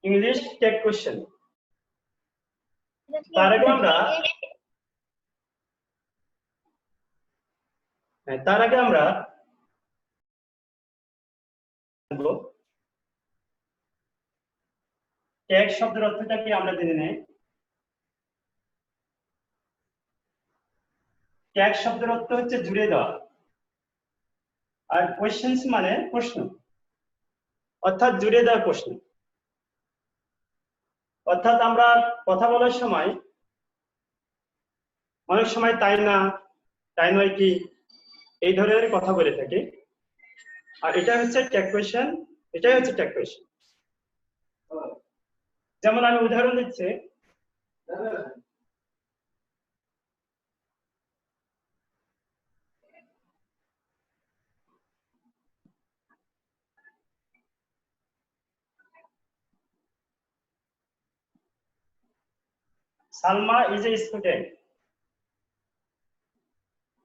English take question. তার আগে আমরা ট্যাগ শব্দের অর্থটা কি আমরা জেনে নেই। ট্যাগ শব্দের অর্থ হচ্ছে জুড়ে দেওয়া, আর কোশ্চেন্স মানে প্রশ্ন, অর্থাৎ জুড়ে দেওয়ার প্রশ্ন। অর্থাৎ আমরা কথা বলার সময় অনেক সময় তাই না, তাই নয় কি, এই ধরনের কথা বলে থাকি। আর এটা হচ্ছে ট্যাগ কোয়েশ্চেন, এটাই হচ্ছে ট্যাগ কোয়েশ্চেন। যেমন আমি উদাহরণ দিচ্ছি, সালমা ইজ এ স্টুডেন্ট।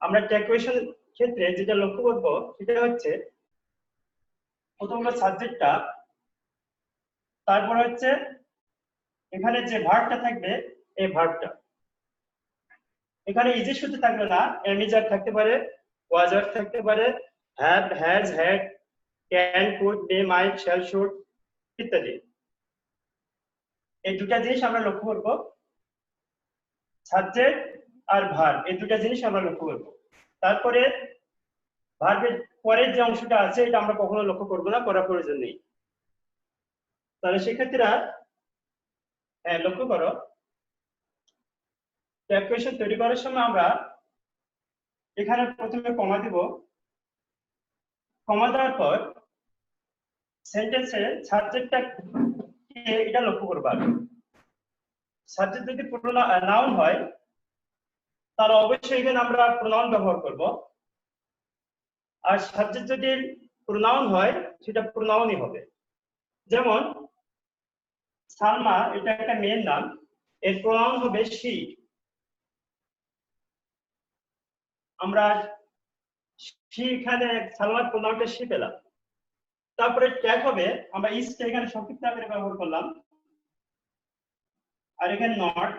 আমরা ট্যাগ কোয়েশ্চেন ক্ষেত্রে যেটা লক্ষ্য করব সেটা হচ্ছে প্রথম হলো সাবজেক্টটা, তারপর হচ্ছে এখানে যে ভার্বটা থাকবে এই ভার্বটা। এখানে ইজি শুধু থাকবে না, এমিজার থাকতে পারে, ওয়াজার থাকতে পারে, have, has, had, can, could, may, might, shall, should ইত্যাদি। এই দুটা জিনিস আমরা লক্ষ্য করব, সাবজেক্ট আর ভার্ব, এই দুটা জিনিস আমরা লক্ষ্য করব। তারপরে ভার্বের পরের যে অংশটা আছে এটা আমরা কখনো লক্ষ্য করব না, করার প্রয়োজন নেই। তাহলে সেক্ষেত্রে লক্ষ্য করো, ট্যাগ কোয়েশ্চেন তৈরি করার সময় আমরা এখানে প্রথমে কমা দিব, কমা দেওয়ার পর সেন্টেন্সের সাবজেক্টটা কি এটা লক্ষ্য করবা। সাবজেক্ট যদি নাউন হয় তাহলে অবশ্যই এখানে আমরা প্রোনাউন ব্যবহার করব, আর সাবজেক্ট যদি প্রোনাউন হয় সেটা প্রোনাউনই হবে। যেমন সালমা এটা একটা মেয়ের নাম, এর প্রোনাউন হবে শি। আমরা শি, এখানে সালমার প্রোনাউনটা শি পেলাম। তারপরে ট্যাগ হবে, আমরা ইজটা এখানে সংক্ষিপ্ত আকারে ব্যবহার করলাম, আর এখানে নট,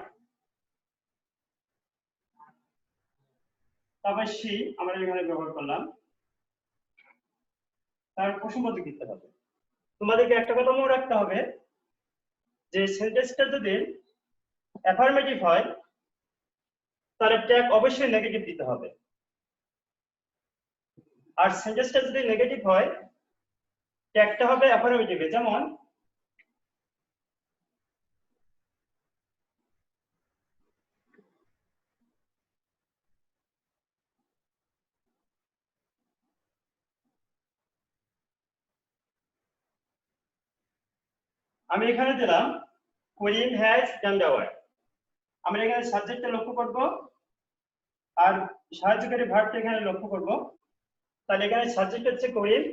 তারপর শি আমরা এখানে ব্যবহার করলাম। তার প্রশ্নবোধক দিতে হবে। তোমাদেরকে একটা কথা মনে রাখতে হবে যে সেন্টেন্সটা যদি অ্যাফার্মেটিভ হয় তাহলে ট্যাগ অবশ্যই নেগেটিভ দিতে হবে, আর সেন্টেন্সটা যদি নেগেটিভ হয় ট্যাগটা হবে অ্যাফার্মেটিভ। যেমন আমি এখানে দিলাম করিম হ্যাজ ডান দ্য ওয়ার্ক। আমরা এখানে সাবজেক্টটা লক্ষ্য করব আর সাহায্যকারী ভার্বটা এখানে লক্ষ্য করব। তাহলে এখানে সাবজেক্ট হচ্ছে করিম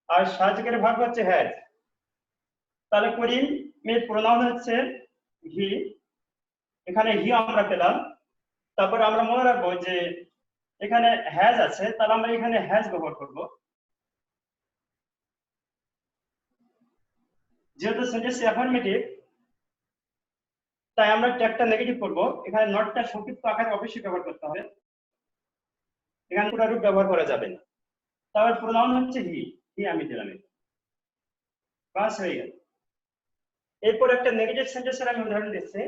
আর সাহায্যকারী ভার্ব হচ্ছে হ্যাজ। তাহলে করিম এর প্রোনাউন হচ্ছে হি, এখানে হি আমরা পেলাম। তারপর আমরা মনে রাখবো যে এখানে হ্যাজ আছে, তাহলে আমরা এখানে হ্যাজ ব্যবহার করব। যেহেতু সেন্টেন্স অ্যাফার্মেটিভ তাই আমরা ট্যাগটা নেগেটিভ করব। এখানে নটটা সংক্ষিপ্ত আকারে অবশ্যই ব্যবহার করতে হবে, এখানে পুরো রূপ ব্যবহার করা যাবে না। তারপর প্রোনাউন হচ্ছে হি, হি আমি দিলাম, বাস হয়ে গেল। এরপর একটা নেগেটিভ সেন্টেন্সের আমি উদাহরণ দিচ্ছি।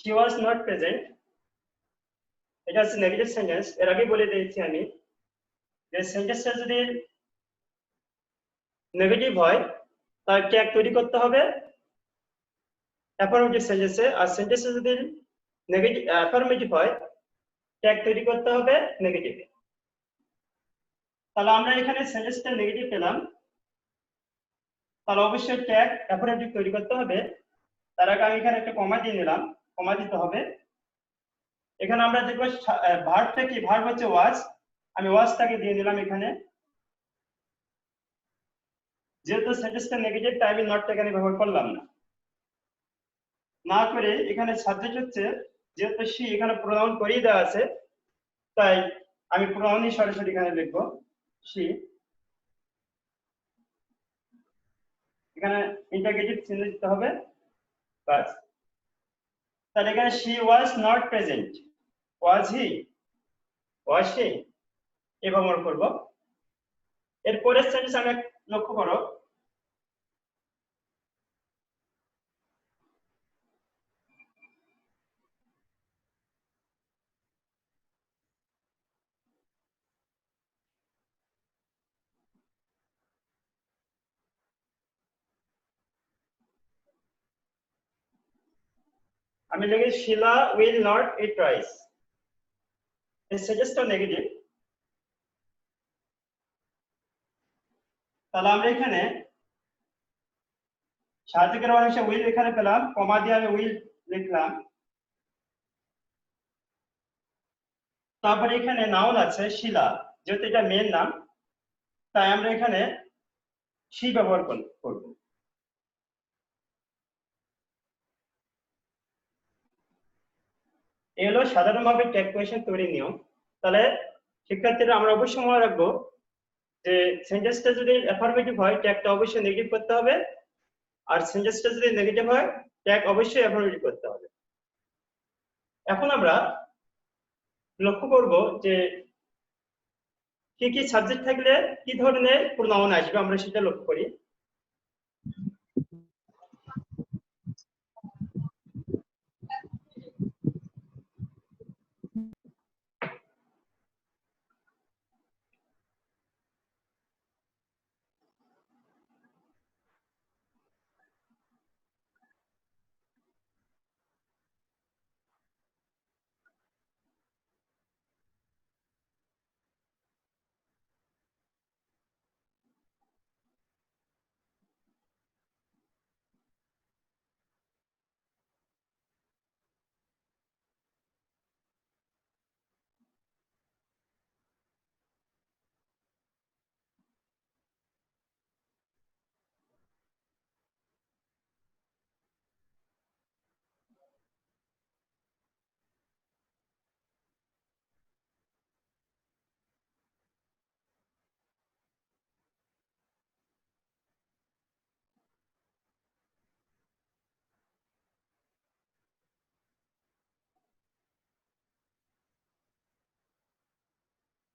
She was not present, এটা হচ্ছে নেগেটিভ সেন্টেন্স। এর আগে বলে দিয়েছি আমি যে সেন্টেন্সটা যদি নেগেটিভ হয় তার ট্যাগ তৈরি করতে হবে অ্যাফার্মেটিভ সেন্টেন্সে, আর সেন্টেন্সটা যদি নেগেটিভ অ্যাফার্মেটিভ হয় ট্যাগ তৈরি করতে হবে নেগেটিভে। তাহলে আমরা এখানে সেন্টেন্সটা নেগেটিভ পেলাম, তাহলে অবশ্যই ট্যাগ অ্যাফার্মেটিভ তৈরি করতে হবে। তার আগে আমি এখানে একটা কমা দিয়ে নিলাম, কমা দিতে হবে। এখানে আমরা দেখবো ভার্বটা কি, ভার্ব হচ্ছে ওয়াজ, আমি ওয়াজটাকে দিয়ে নিলাম এখানে। যেহেতু সেন্টেন্সটা নেগেটিভ তাই আমি নটটা এখানে ব্যবহার করলাম না। না করে এখানে সাবজেক্ট হচ্ছে, যেহেতু সি এখানে প্রোনাউন করেই দেওয়া আছে, তাই আমি প্রোনাউনই সরাসরি এখানে লিখবো সি। এখানে ইন্টারগেটিভ চিহ্ন দিতে হবে, বাস। তাহলে এখানে she was not present, was he, was she এ ব্যবহার করব। এর পরের সেন্টেন্স আমি লক্ষ্য করো, আমি লিখি শিলা will not eat rice, এই সেন্টেন্সটা নেগেটিভ। তাহলে আমরা এখানে সাহায্যকারী অংশে উইল এখানে পেলাম, কমা দিয়ে আমি উইল লিখলাম। তারপরে এখানে নাউন আছে শিলা, যেহেতু এটা মেন নাম তাই আমরা এখানে শি ব্যবহার করব। এই হলো সাধারণভাবে ট্যাগ কোয়েশ্চেন তৈরির নিয়ম। তাহলে শিক্ষার্থীরা আমরা অবশ্যই মনে রাখবো যে সেন্টেন্সটা যদি অ্যাফার্মেটিভ হয় ট্যাগটা অবশ্যই নেগেটিভ করতে হবে, আর সেন্টেন্সটা যদি নেগেটিভ হয় ট্যাগ অবশ্যই অ্যাফার্মেটিভ করতে হবে। এখন আমরা লক্ষ্য করব যে কি কি সাবজেক্ট থাকলে কি ধরনের প্রোনাউন আসবে, আমরা সেটা লক্ষ্য করি।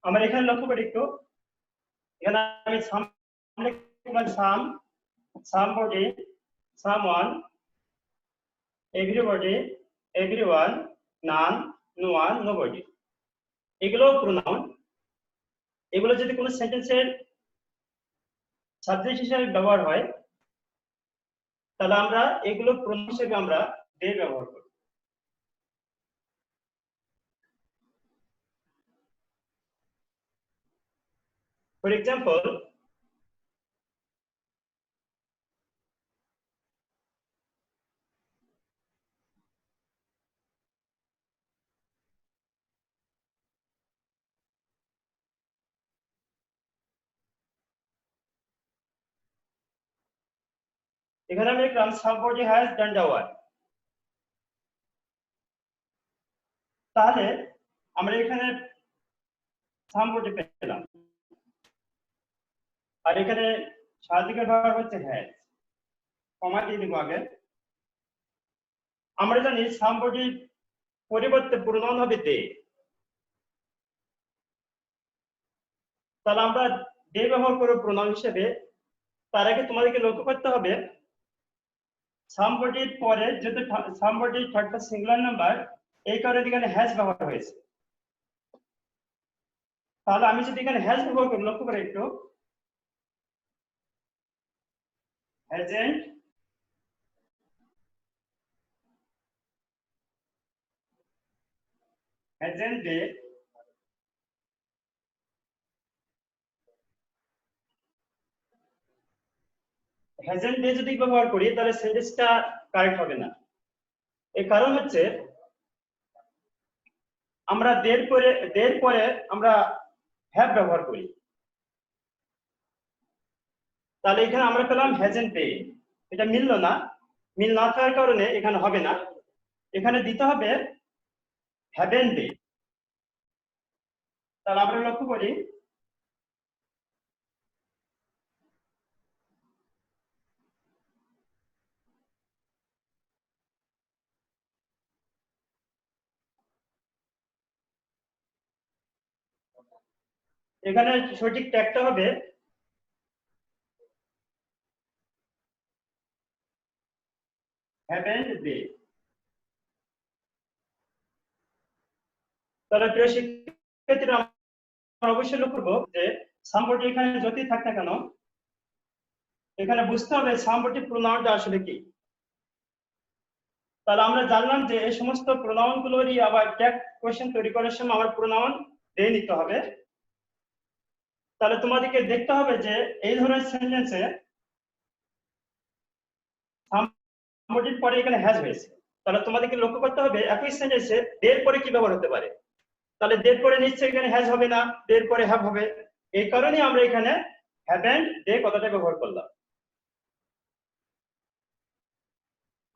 আমরা এখানে লক্ষ্য করি একটু, এখানে আমি সাম, somebody, someone, everybody, everyone, none, no one, nobody, এগুলো প্রোনাউন। এগুলো যদি কোনো সেন্টেন্সের সাবজেক্ট হিসেবে ব্যবহার হয় তাহলে আমরা এগুলো প্রোনাউন হিসেবে আমরা দে ব্যবহার করি। ফর এক্সাম্পল, এখানে আমি লিখলাম somebody has done the work, তাহলে আমরা এখানে somebody পেলাম, আর এখানে সাহায্যকারী ভার্ব হচ্ছে has, কমা দিয়ে দিব আগে। আমরা জানি somebody পরিবর্তে প্রোনাউন হবে দে, তাহলে আমরা দে ব্যবহার করব প্রোনাউন হিসেবে। তার আগে তোমাদেরকে লক্ষ্য করতে হবে somebody পরে যেহেতু somebody third person singular number, এই কারণে এখানে হ্যাজ ব্যবহার হয়েছে। তাহলে আমি যদি এখানে হ্যাজ ব্যবহার করি, লক্ষ্য করে একটু, হ্যাজেন্ট, হ্যাজেন্ট দে, হ্যাজেন্ট দে যদি ব্যবহার করি তাহলে সেন্টেন্সটা কারেক্ট হবে না। এর কারণ হচ্ছে আমরা দের পরে আমরা হ্যাভ ব্যবহার করি। তাহলে এখানে আমরা পেলাম হ্যাজেন্ট পে, এটা মিললো না, মিল না থাকার কারণে এখানে হবে না, এখানে দিতে হবে হ্যাভেন পে। তাহলে আমরা লক্ষ্য করি এখানে সঠিক ট্যাগটা হবে হ্যাভেন পে। তাহলে প্রিয় শিক্ষার্থীরা আমরা অবশ্যই লক্ষ্য করবো যে সামবটি এখানে যতই থাক না কেন এখানে বুঝতে হবে সামবটি প্রোনাউনটা আসলে কি। তাহলে আমরা জানলাম যে এই সমস্ত প্রোনাউন গুলোরই আবার ট্যাগ কোশ্চেন তৈরি করার সময় আমার প্রোনাউন দিয়ে নিতে হবে। তাহলে তোমাদেরকে দেখতে হবে যে এই ধরনের সেন্টেন্সে সামবটির পরে এখানে হ্যাজ হয়েছে, তাহলে তোমাদেরকে লক্ষ্য করতে হবে একই সেন্টেন্সে দের পরে কি ব্যবহার হতে পারে। তাহলে দের পরে নিশ্চয়ই এখানে হ্যাজ হবে না, দের পরে হ্যাভ হবে, এই কারণেই আমরা এখানে হ্যাভেন ডে কথাটা ব্যবহার করলাম।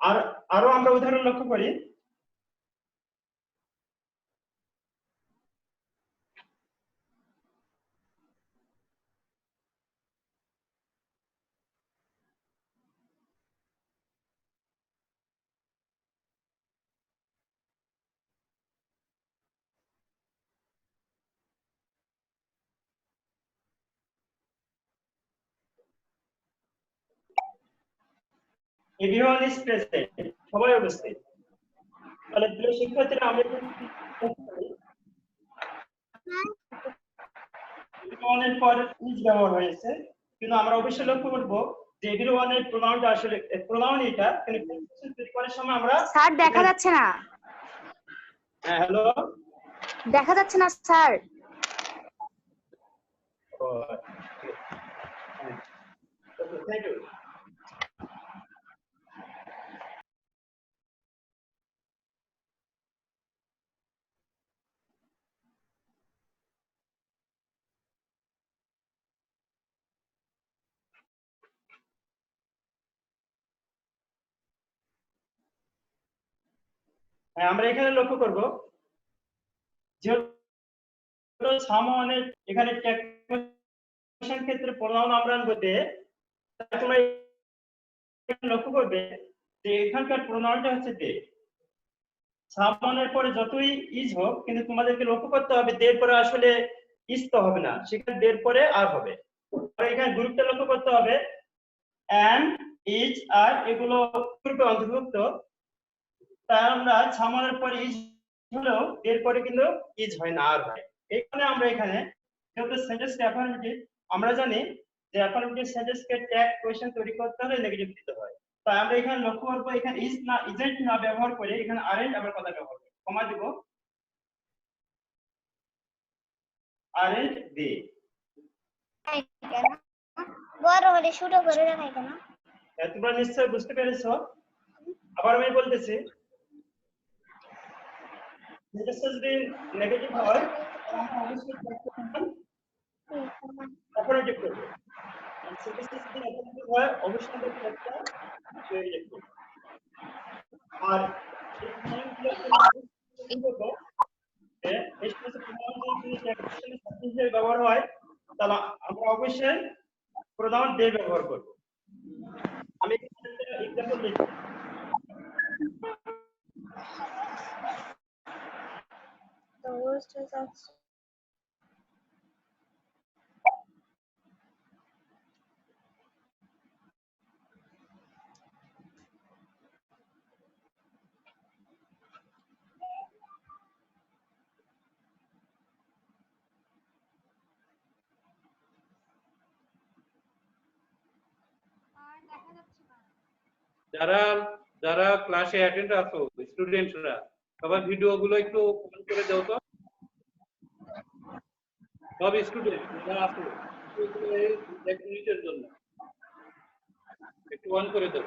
আর আরো আমরা উদাহরণ লক্ষ্য করি, এভরিওয়ান ইজ প্রেজেন্ট, সবাই উপস্থিত। তাহলে প্রিয় শিক্ষার্থীরা আমরা এভরিওয়ানের পর ইজ ব্যবহার হয়েছে, কিন্তু আমরা অবশ্যই লক্ষ্য করব যে এভরিওয়ানের প্রোনাউনটা আসলে প্রোনাউন এটা, কিন্তু প্রেজেন্টেশন তৈরি করার সময় আমরা স্যার দেখা যাচ্ছে না। হ্যাঁ হ্যালো, দেখা যাচ্ছে না স্যার। Thank you. হ্যাঁ আমরা এখানে লক্ষ্য করব যেহেতু সামনের এখানে ট্যাগ ক্ষেত্রে প্রোনাউন আমরা আনবো দে, তাই তোমরা লক্ষ্য করবে যে এখানকার প্রোনাউনটা হচ্ছে দে। সামনের পরে যতই ইজ হোক, কিন্তু তোমাদেরকে লক্ষ্য করতে হবে দের পরে আসলে ইজ তো হবে না, সেখানে দের পরে আর হবে। এখানে গ্রুপটা লক্ষ্য করতে হবে, এম ইজ আর এগুলো গ্রুপে অন্তর্ভুক্ত, তাই আমরা সামনের পরে ইজ হলেও এর পরে কিন্তু ইজ হয় না, আর হয়। এই কারণে আমরা এখানে যেহেতু সেন্টেন্সটা অ্যাফার্মেটিভ, আমরা জানি যে অ্যাফার্মেটিভ সেন্টেন্সকে ট্যাগ কোশ্চেন তৈরি করতে হলে নেগেটিভ দিতে হয়। তাই আমরা এখানে লক্ষ্য করব এখানে ইজ না ইজেন্ট না ব্যবহার করে এখানে আরেন্ট আবার কথা ব্যবহার করব, কমা দিব আরেন্ট দে। বড় হলে ছোট করে রাখাই কেন? তোমরা নিশ্চয়ই বুঝতে পেরেছো। আবার আমি বলতেছি, সেন্টেন্সটা যদি নেগেটিভ হয় আমরা অবশ্যই অ্যাফার্মেটিভ করব, আর সেন্টেন্সটা যদি অ্যাফার্মেটিভ হয় অবশ্যই আমরা ট্যাগটা নেগেটিভ করব। আর এই প্রমাণগুলো যে এই সমস্ত প্রমাণ যদি ট্যাগের সাথে হিসেবে ব্যবহার হয়, তাহলে আমরা অবশ্যই প্রোনাউন দে ব্যবহার করব। আমি এক্সাম্পল দিচ্ছি, যারা যারা ক্লাসে অ্যাটেন্ড আছো স্টুডেন্টরা, সবার ভিডিও গুলো একটু অন করে দাও তো। সব স্টুডেন্ট যারা আছো এক মিনিটের জন্য একটু অন করে দাও।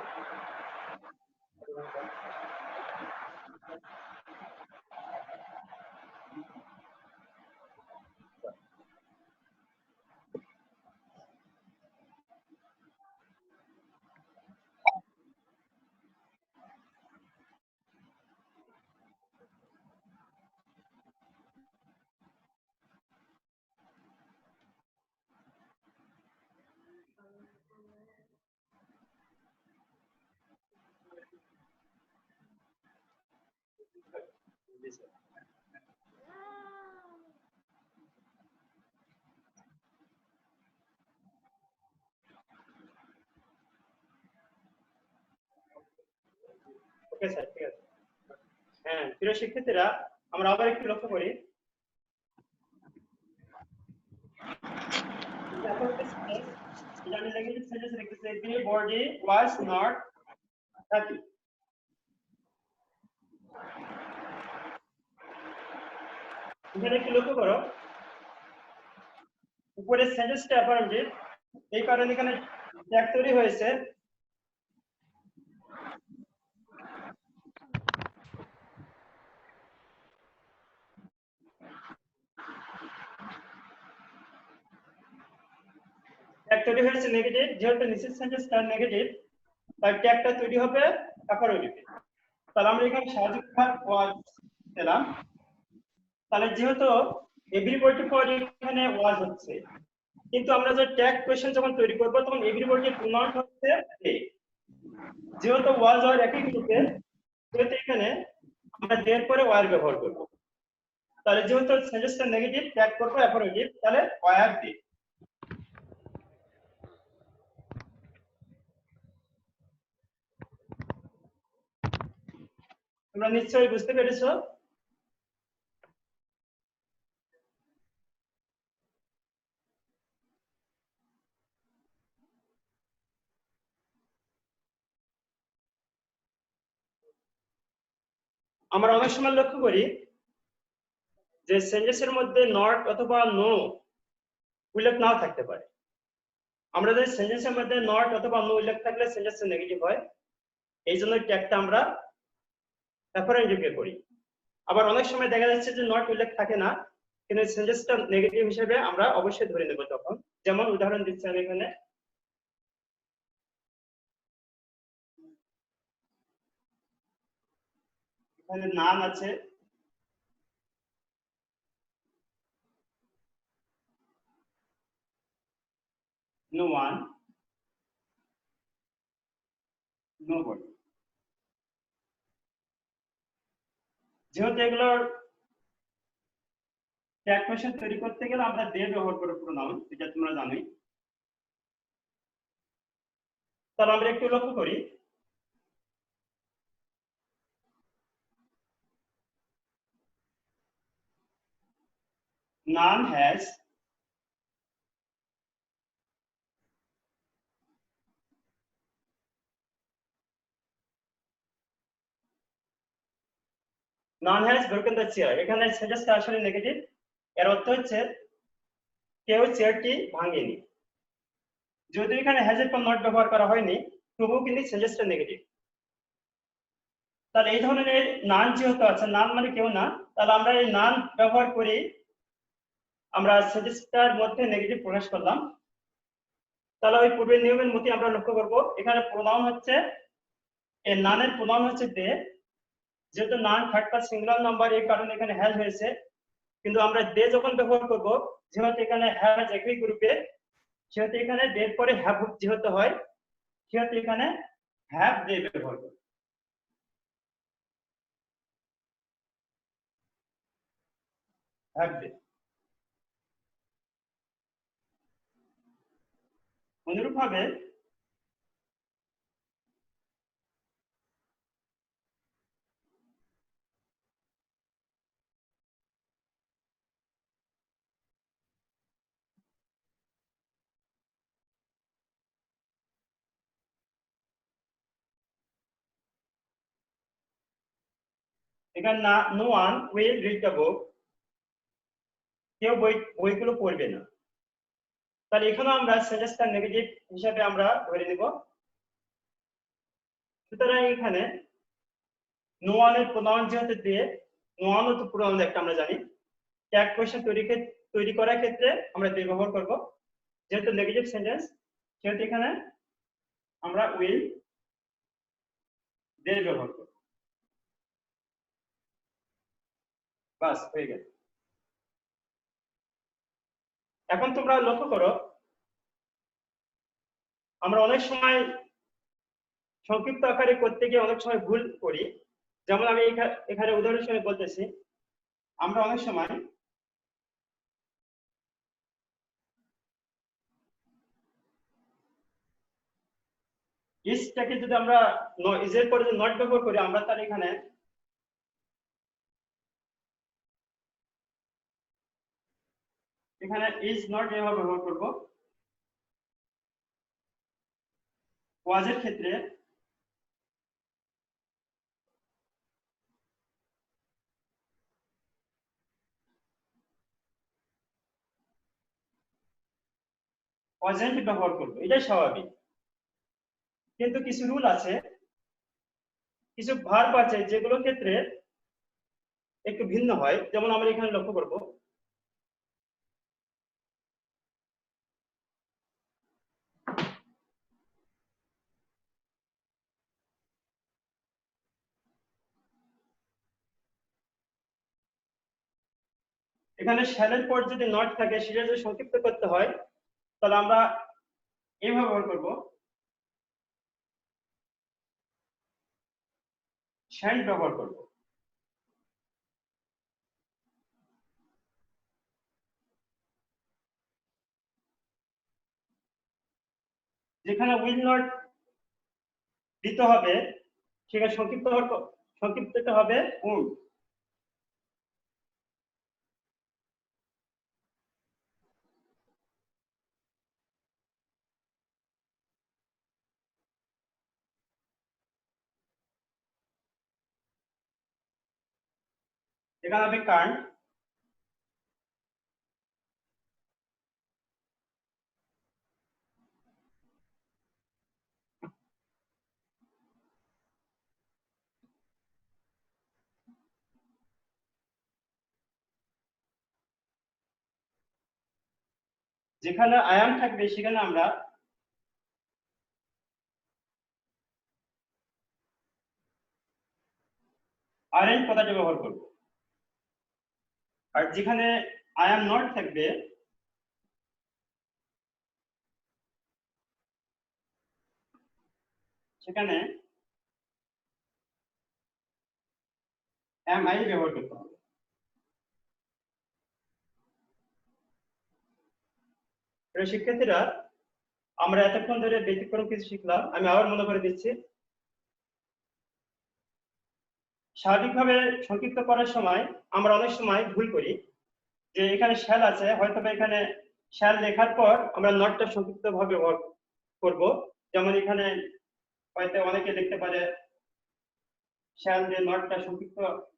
ওকে স্যার, ঠিক আছে। হ্যাঁ, প্রিয় শিক্ষার্থীরা, আমরা আবার একটু লক্ষ্য করি। নেগেটিভ সেন্টেন্স লিখতেছে the body was not happy। এখানে একটু লক্ষ্য করো, উপরে সেন্টেন্সটা অ্যাপারেন্টিভ, এই কারণে এখানে ট্যাগ তৈরি হয়েছে। ট্যাগ তৈরি হয়েছে নেগেটিভ, যেহেতু নিচের সেন্টেন্সটা নেগেটিভ তাই ট্যাগটা তৈরি হবে অ্যাপারেন্টিভ। তাহলে আমরা এখানে সাহায্য ওয়াজ পেলাম। তাহলে যেহেতু এভরিবডি পর এখানে ওয়াজ হচ্ছে, কিন্তু আমরা যে ট্যাগ কোয়েশ্চেন যখন তৈরি করব তখন এভরিবডি প্রোনাউন হচ্ছে দে। যেহেতু ওয়াজ আর একই গ্রুপে, সেহেতু এখানে আমরা দের পরে ওয়ার ব্যবহার করব। তাহলে যেহেতু সেন্টেন্সটা নেগেটিভ, ট্যাগ করব অ্যাপারেটিভ, তাহলে ওয়ার দে। তোমরা নিশ্চয়ই বুঝতে পেরেছো। আমরা অনেক সময় লক্ষ্য করি যে সেন্টেন্সের মধ্যে নট অথবা নো উল্লেখ নাও থাকতে পারে। আমরা যদি সেন্টেন্সের মধ্যে নট অথবা নো উল্লেখ থাকলে সেন্টেন্সটা নেগেটিভ হয়, এই জন্য ট্যাগটা আমরা অ্যাপারেন্টিভে করি। আবার অনেক সময় দেখা যাচ্ছে যে নট উল্লেখ থাকে না, কিন্তু সেন্টেন্সটা নেগেটিভ হিসেবে আমরা অবশ্যই ধরে নেব তখন। যেমন উদাহরণ দিচ্ছি আমি এখানে, এখানে নান আছে, no one, nobody। যেহেতু এগুলোর ট্যাগ কোয়েশ্চেন তৈরি করতে গেলে আমরা দে ব্যবহার করে প্রোনাউন, এটা তোমরা জানোই। তাহলে আমরা একটু লক্ষ্য করি, none has, none has broken the chair। এখানে সেন্টেন্সটা আসলে নেগেটিভ, এর অর্থ হচ্ছে কেউ চেয়ারটি ভাঙেনি। যদিও এখানে হ্যাজ এর পর নট ব্যবহার করা হয়নি, তবুও কিন্তু সেন্টেন্সটা নেগেটিভ। তাহলে এই ধরনের নান যেহেতু আছে, নান মানে কেউ না, তাহলে আমরা এই নান ব্যবহার করি, আমরা সেন্টেন্সটার মধ্যে নেগেটিভ প্রকাশ করলাম। তাহলে ওই পূর্বের নিয়মের মতো আমরা লক্ষ্য করব, এখানে প্রোনাউন হচ্ছে, এই নানের প্রোনাউন হচ্ছে দে। যেহেতু নান থার্ড পারসন সিঙ্গুলার নাম্বার, এই কারণে এখানে হ্যাজ হয়েছে। কিন্তু আমরা দে যখন ব্যবহার করব, যেহেতু এখানে হ্যাজ একই গ্রুপে, সেহেতু এখানে দের পরে হ্যাভ যেহেতু হয়, সেহেতু এখানে হ্যাভ দে ব্যবহার করব। Have they. অনুরূপভাবে এখানে no one will read the book, কেউ বইগুলো পড়বে না। তাহলে এখানে আমরা সেন্টেন্সটা নেগেটিভ হিসাবে আমরা ধরে নিব। সুতরাং এখানে নো ওয়ানের প্রোনাউন যেহেতু দিয়ে, নো ওয়ান তো প্রোনাউন একটা আমরা জানি, ট্যাগ কোয়েশ্চেন তৈরি করার ক্ষেত্রে আমরা দে ব্যবহার করব। যেহেতু নেগেটিভ সেন্টেন্স, সেহেতু এখানে আমরা উইল দে ব্যবহার করব। বাস হয়ে গেল। এখন তোমরা লক্ষ্য করো, আমরা অনেক সময় সংক্ষিপ্ত আকারে করতে গিয়ে অনেক সময় ভুল করি। যেমন আমি এখানে উদাহরণ হিসেবে বলতেছি, আমরা অনেক সময় ইজটাকে যদি আমরা ইজের পরে যদি নট ব্যবহার করি, আমরা তার এখানে ইজ নট এভাবে ব্যবহার করব। ওয়াজের ক্ষেত্রে ওয়াজেন্ট ব্যবহার করব, এটাই স্বাভাবিক। কিন্তু কিছু রুল আছে, কিছু ভার্ব আছে যেগুলোর ক্ষেত্রে একটু ভিন্ন হয়। যেমন আমরা এখানে লক্ষ্য করব, এখানে শ্যালের পর যদি নট থাকে, সেটা যদি সংক্ষিপ্ত করতে হয়, তাহলে আমরা এইভাবে ব্যবহার করব, শ্যান্ট ব্যবহার করব। যেখানে উইল নট দিতে হবে, সেখানে সংক্ষিপ্তটা হবে উড। এখানে হবে কান্ট। যেখানে আই এম থাকবে, সেখানে আমরা আরএন্ট কথাটি ব্যবহার করব। আর যেখানে আই এম নট থাকবে, সেখানে এম আই ব্যবহার করতে হবে। প্রিয় শিক্ষার্থীরা, আমরা এতক্ষণ ধরে ব্যতিক্রম কিছু শিখলাম। আমি আবার মনে করে দিচ্ছি, স্বাভাবিকভাবে সংক্ষিপ্ত করার সময় আমরা অনেক সময় ভুল করি। যে এখানে শ্যাল আছে, হয়তো এখানে শ্যাল লেখার পর আমরা নটটা সংক্ষিপ্ত ভাবে ব্যবহার করব। যেমন এখানে হয়তো অনেকে দেখতে পারে শ্যাল দিয়ে নটটা সংক্ষিপ্ত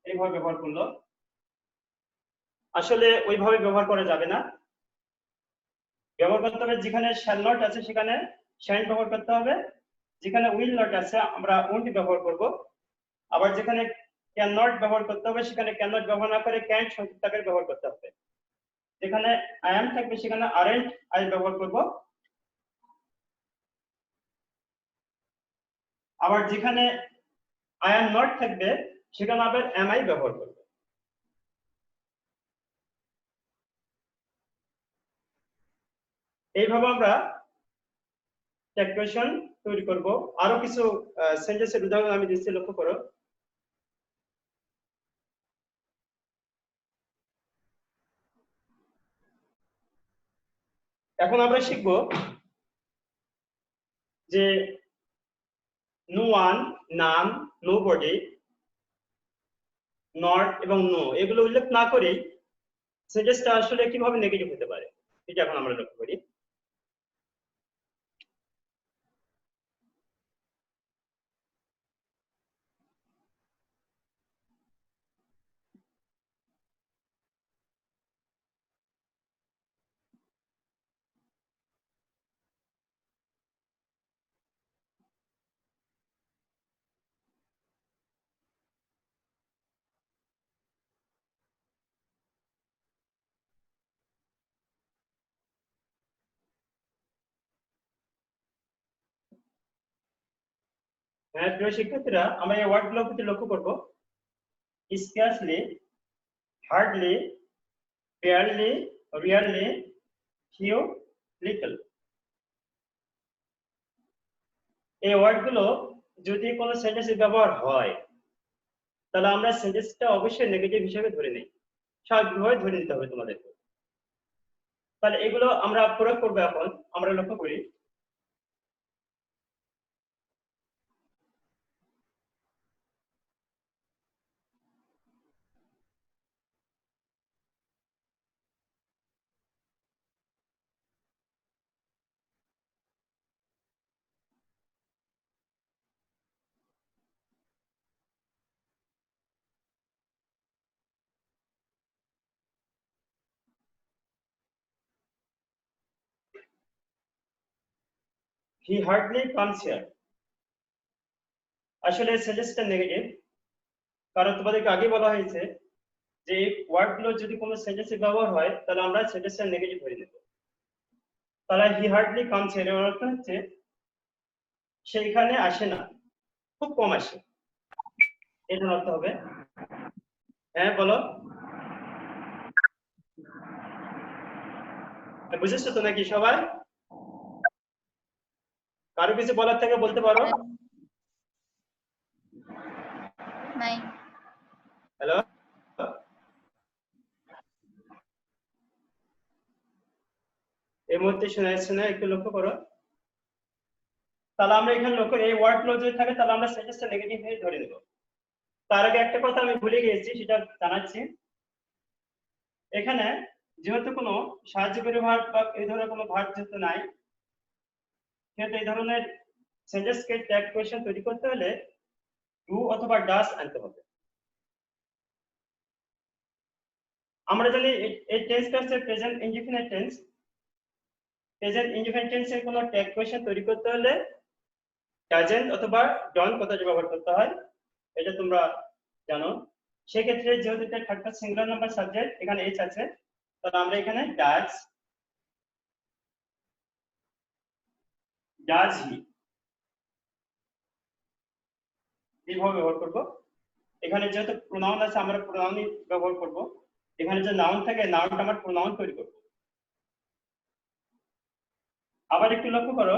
এইভাবে ব্যবহার করলো। আসলে ওইভাবে ব্যবহার করা যাবে না। ব্যবহার করতে হবে, যেখানে শ্যাল নট আছে সেখানে শ্যান্ট ব্যবহার করতে হবে। যেখানে উইল নট আছে, আমরা ওন্ট ব্যবহার করব। আবার যেখানে ক্যান নট ব্যবহার করতে হবে, সেখানে ক্যান নট ব্যবহার না করে ক্যান্ট সংক্ষিপ্ত আকারে ব্যবহার করতে হবে। যেখানে আই এম থাকবে, সেখানে আরএন্ট আই ব্যবহার করব। আবার যেখানে আই এম নট থাকবে, সেখানে আবার এম আই ব্যবহার করব। এইভাবে আমরা কোয়েশ্চন তৈরি করব। আরো কিছু সেন্টেন্সের উদাহরণ আমি দিচ্ছি, লক্ষ্য করো। এখন আমরা শিখব যে no one, none, nobody, not এবং নো এগুলো উল্লেখ না করেই সেন্টেন্সটা আসলে কিভাবে নেগেটিভ হতে পারে, এটা এখন আমরা লক্ষ্য করি। হ্যাঁ প্রিয় শিক্ষার্থীরা, আমরা এই ওয়ার্ডগুলোর প্রতি লক্ষ্য করব। Scarcely, hardly, barely, rarely, few, little. এই ওয়ার্ডগুলো যদি কোনো সেন্টেন্সে ব্যবহার হয়, তাহলে আমরা সেন্টেন্সটা অবশ্যই নেগেটিভ হিসেবে ধরে নিই, স্বাভাবিকভাবে ধরে নিতে হবে তোমাদেরকে। তাহলে এগুলো আমরা প্রয়োগ করবো এখন। আমরা লক্ষ্য করি হি হার্ডলি কামস হিয়ার। আসলে সেন্টেন্সটা নেগেটিভ, কারণ তোমাদেরকে আগে বলা হয়েছে যে ওয়ার্ড গুলো যদি কোনো সেন্টেন্সে ব্যবহার হয় তাহলে আমরা সেন্টেন্সটা নেগেটিভ ধরে নেব। তাহলে হি হার্ডলি কামস হিয়ার এর অর্থ হচ্ছে সেইখানে আসে না, খুব কম আসে, এটার অর্থ হবে। হ্যাঁ বলো, বুঝেছো তো নাকি সবাই? কারো কিছু বলার থেকে বলতে পারো। নাই। হ্যালো, এই মুহূর্তে শোনা যাচ্ছে না, একটু লক্ষ্য করো। তাহলে আমরা এখানে লক্ষ্য, এই ওয়ার্ড গুলো যদি থাকে তাহলে আমরা সেন্টেন্সটা নেগেটিভ হয়ে ধরে নেব। তার আগে একটা কথা আমি ভুলে গিয়েছি, সেটা জানাচ্ছি। এখানে যেহেতু কোনো সাহায্যকারী ভার্ব বা এই ধরনের কোনো ভার্ব যেহেতু নাই, সেহেতু এই ধরনের সেন্টেন্সকে ট্যাগ কোয়েশ্চেন তৈরি করতে হলে ডু অথবা ডাস আনতে হবে। আমরা জানি এই টেন্সটা হচ্ছে present indefinite tense. Present indefinite টেন্সের কোনো ট্যাগ কোয়েশ্চেন তৈরি করতে হলে ডাজেন্ট অথবা ডন কথাটি ব্যবহার করতে হয়, এটা তোমরা জানো। সেক্ষেত্রে যেহেতু এটা third person singular number subject, এখানে এইচ আছে, তাহলে আমরা এখানে ডাজ হি এইভাবে ব্যবহার করব। এখানে যেহেতু প্রোনাউন আছে আমরা প্রোনাউনই ব্যবহার করব। এখানে যে নাউন থাকে নাউনটা আমরা প্রোনাউন তৈরি করব। আবার একটু লক্ষ্য করো,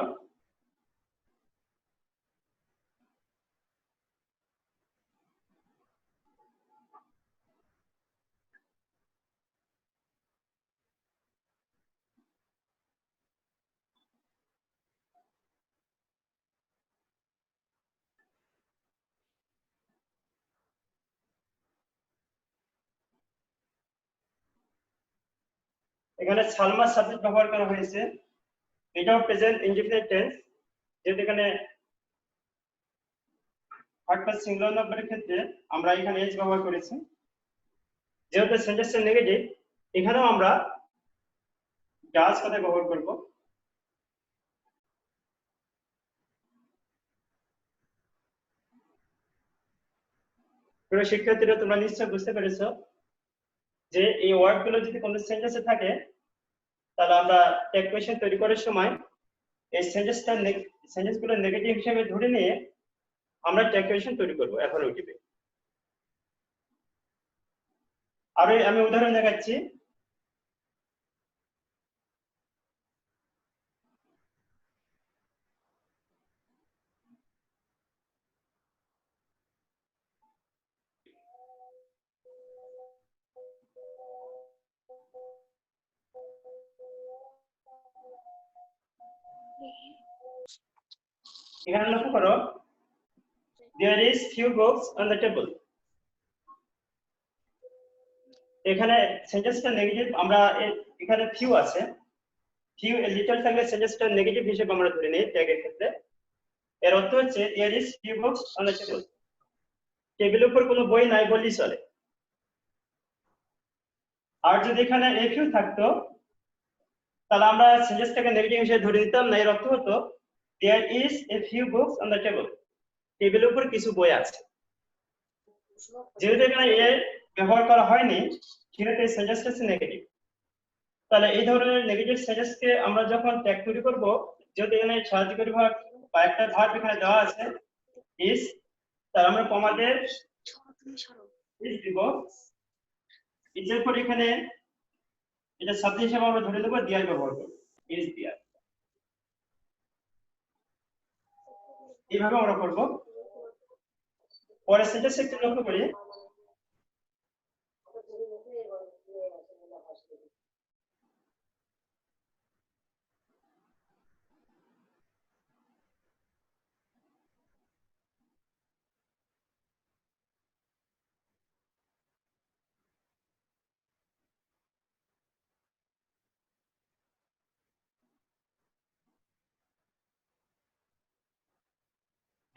এখানে সালমা সাবজেক্ট ব্যবহার করা হয়েছে, এটাও প্রেজেন্ট ইনডিফিনিট টেন্স। যেহেতু এখানে থার্ড পারসন সিঙ্গুলার নাম্বারের ক্ষেত্রে আমরা এখানে এজ ব্যবহার করেছি। যেহেতু সেন্টেন্সটা নেগেটিভ, এখানেও আমরা ডাজ কথা ব্যবহার করব। প্রিয় শিক্ষার্থীরা, তোমরা নিশ্চয় বুঝতে পেরেছো যে এই ওয়ার্ড গুলো যদি কোনো সেন্টেন্সে থাকে তাহলে আমরা ট্যাগ কোয়েশ্চেন তৈরি করার সময় এই সেন্টেন্স গুলো নেগেটিভ হিসেবে ধরে নিয়ে আমরা ট্যাগ কোয়েশ্চেন তৈরি করব অ্যাফার্মেটিভে। আর আমি উদাহরণ দেখাচ্ছি। এখানে লক্ষ্য করো, there is few books on the table। এখানে সেন্টেন্সটা নেগেটিভ, আমরা এখানে ফিউ আছে, ফিউ লিটল থাকলে সেন্টেন্সটা নেগেটিভ হিসেবে আমরা ধরে নিই ট্যাগের ক্ষেত্রে। এর অর্থ হচ্ছে there is few books on the table, টেবিলের উপর কোনো বই নাই বললেই চলে। আর যদি এখানে a few থাকতো তাহলে আমরা সেন্টেন্সটাকে নেগেটিভ হিসেবে ধরে নিতাম না, এর অর্থ হতো there is a few books on the table, টেবিলের উপর কিছু বই আছে। যেহেতু এখানে এ ব্যবহার করা হয়নি সেহেতু এই সেন্টেন্সটা হচ্ছে নেগেটিভ। তাহলে এই ধরনের নেগেটিভ সেন্টেন্সকে আমরা যখন ট্যাগ তৈরি করব, যেহেতু এখানে সাহায্যকারী ভার্ব বা একটা ভার্ব এখানে দেওয়া আছে is, তাহলে আমরা কমাতে is দিব। এর পর এখানে এটা সাবজেক্ট হিসেবে আমরা ধরে নেব দিয়ার ব্যবহার করব, is দিয়ার। এইভাবে আমরা করব। পরের সেন্টেন্স একটু লক্ষ্য করি।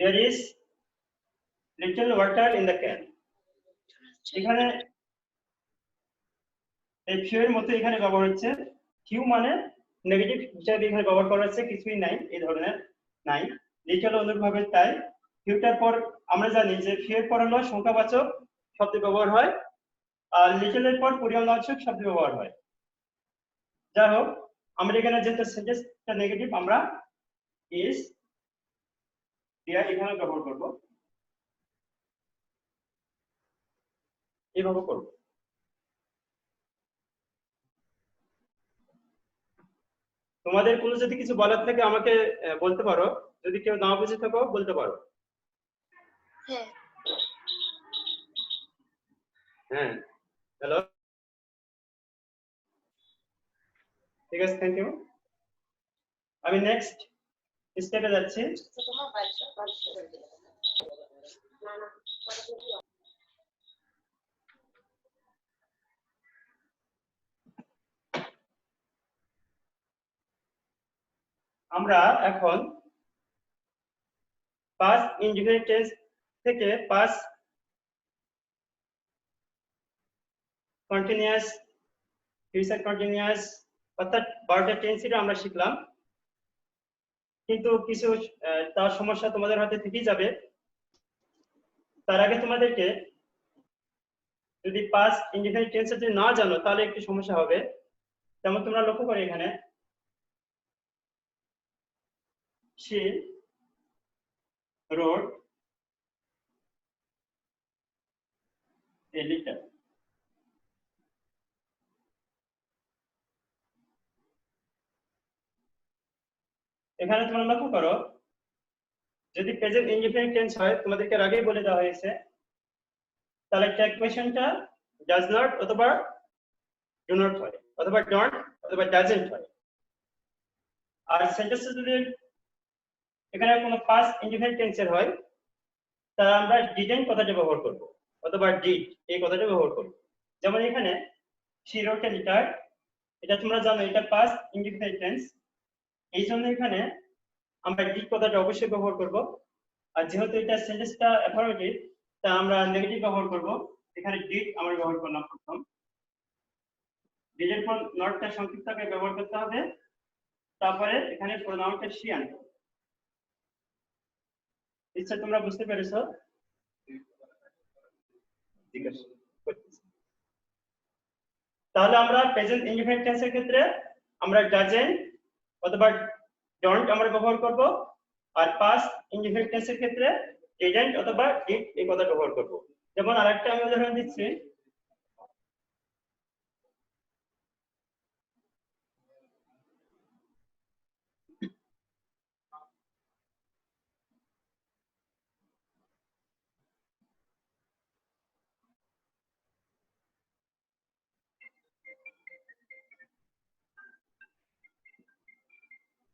There is little water in the can. এখানে এই ফিউ এর মতো এখানে ব্যবহার হচ্ছে। ফিউ মানে নেগেটিভ হিসাবে এখানে ব্যবহার করা হচ্ছে, কিছুই নাই এই ধরনের নাই। লিটল অনুরূপভাবে তাই ফিউটার পর আমরা জানি যে ফিউ এর পর হলো সংখ্যাবাচক শব্দ ব্যবহার হয়, আর লিটল এর পর পরিমাণবাচক শব্দ ব্যবহার হয়। যাই হোক, আমরা এখানে যেহেতু সেন্টেন্সটা নেগেটিভ, আমরা ইজ দিয়া এখানে ব্যবহার করব, এইভাবে করব। তোমাদের কোনো যদি কিছু বলার থাকে আমাকে বলতে পারো, যদি কেউ না বুঝে থাকো বলতে পারো। হ্যাঁ হ্যাঁ, হ্যালো, ঠিক আছে, থ্যাংক ইউ। আমি নেক্সট স্টেপে যাচ্ছি। আমরা এখন পাস্ট ইনডিফিনিট টেন্স থেকে পাস্ট কন্টিনিউয়াস, ফিউচার কন্টিনিউয়াস অর্থাৎ 12টা টেন্সই আমরা শিখলাম, কিন্তু কিছু তার সমস্যা তোমাদের হাতে থেকেই যাবে। তার আগে তোমাদেরকে যদি পাস্ট ইনডিফিনিট টেন্স যদি না জানো তাহলে একটু সমস্যা হবে। যেমন তোমরা লক্ষ্য করো এখানে she wrote a letter. এখানে তোমরা লক্ষ্য করো, যদি প্রেজেন্ট ইনডিফিনিট টেন্স হয় তোমাদেরকে এর আগেই বলে দেওয়া হয়েছে, তাহলে ট্যাগ কোয়েশ্চনটা ডাজ নট অথবা ডু নট হয়, অথবা ডন্ট অথবা ডাজন্ট হয়। আর সেন্টেন্স যদি এখানে কোনো পাস্ট ইনডিফিনিট টেন্সের হয় তাহলে আমরা ডিডেন্ট কথাটা ব্যবহার করব অথবা ডিড এই কথাটা ব্যবহার করব। যেমন এখানে she wrote a letter, এটা তোমরা জানো এটা পাস্ট ইনডিফিনিট টেন্স, এই জন্য এখানে আমরা ডিড কথাটা অবশ্যই ব্যবহার করব। আর যেহেতু এটা সেন্টেন্সটা অ্যাফার্মেটিভ তা আমরা নেগেটিভ ব্যবহার করব। এখানে ডিড আমরা ব্যবহার করলাম প্রথম, ডিডের পর নটটা সংক্ষিপ্ত আকারে ব্যবহার করতে হবে, তারপরে এখানে প্রোনাউনটা she আনতে হবে। ইচ্ছা তোমরা বুঝতে পেরেছো? তাহলে আমরা প্রেজেন্ট ইনডিফিনিট টেন্সের ক্ষেত্রে আমরা ডাজেন্ট অথবা ডন্ট আমরা ব্যবহার করব, আর পাস্ট ইনডিফিনিট টেন্সের ক্ষেত্রে ডিডেন্ট অথবা ডিড এই কথা ব্যবহার করব। যেমন আরেকটা আমি উদাহরণ দিচ্ছি,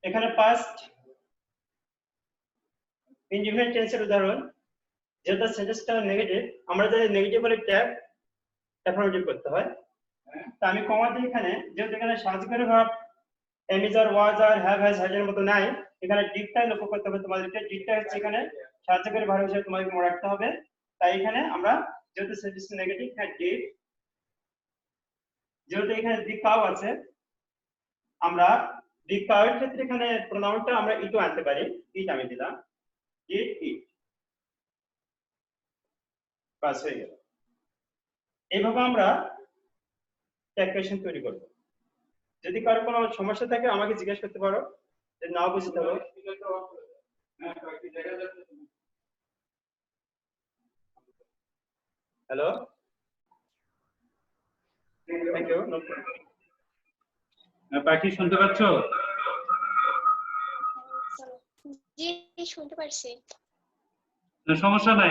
এখানে পাস্ট ইনডিফিনিট টেন্সের উদাহরণ, যেহেতু সেন্টেন্সটা নেগেটিভ আমরা যদি নেগেটিভ বলে ট্যাগ অ্যাফার্মেটিভ করতে হয়, তা আমি কমা দিই এখানে, যেহেতু এখানে সাহায্যকারী verb am is are was are have has has এর মতো নাই, এখানে ডিডটাই লক্ষ্য করতে হবে তোমাদেরকে। ডিডটা হচ্ছে এখানে সাহায্যকারী ভার্ব হিসেবে তোমাদেরকে মনে রাখতে হবে। তাই এখানে আমরা যেহেতু সেন্টেন্স নেগেটিভ, হ্যাঁ ডিড, যেহেতু এখানে দি কাউ আছে আমরা দি কাউ এর ক্ষেত্রে এখানে প্রোনাউনটা আমরা ইটও আনতে পারি, ইট আমি দিলাম, ডিড ইট, পাস হয়ে গেল। এইভাবে আমরা ট্যাগ কোয়েশ্চন তৈরি করব। যদি কারো কোনো সমস্যা থাকে আমাকে জিজ্ঞেস করতে পারো, যদি না বুঝতে পারো। Hello, thank you. পাখি শুনতে পাচ্ছ? জি শুনতে পারছি। সমস্যা নাই,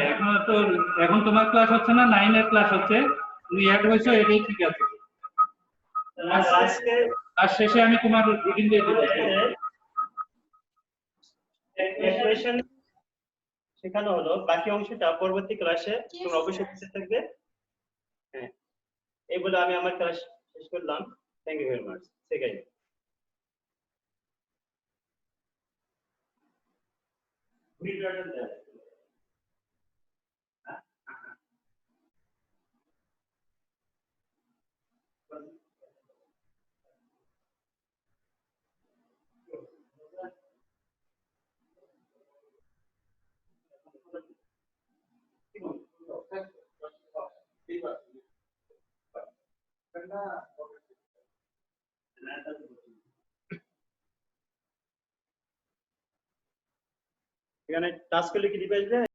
এখন তোমার ক্লাস হচ্ছে না, 9 এর ক্লাস হচ্ছে, তুমি অ্যাড হয়েছো, এটাই ঠিক আছে। আজকে আর শেষে আমি তোমার রুটিন দিয়ে দেবো। ইকুয়েশন শেখানো হলো, বাকি অংশটা পরবর্তী ক্লাসে তোমরা অবশ্যই বুঝতে থাকবে। হ্যাঁ, এই বলে আমি আমার ক্লাস শেষ করলাম। Thank you very much. Second এখানে টাস্ক করলে কি দিবে আসবে?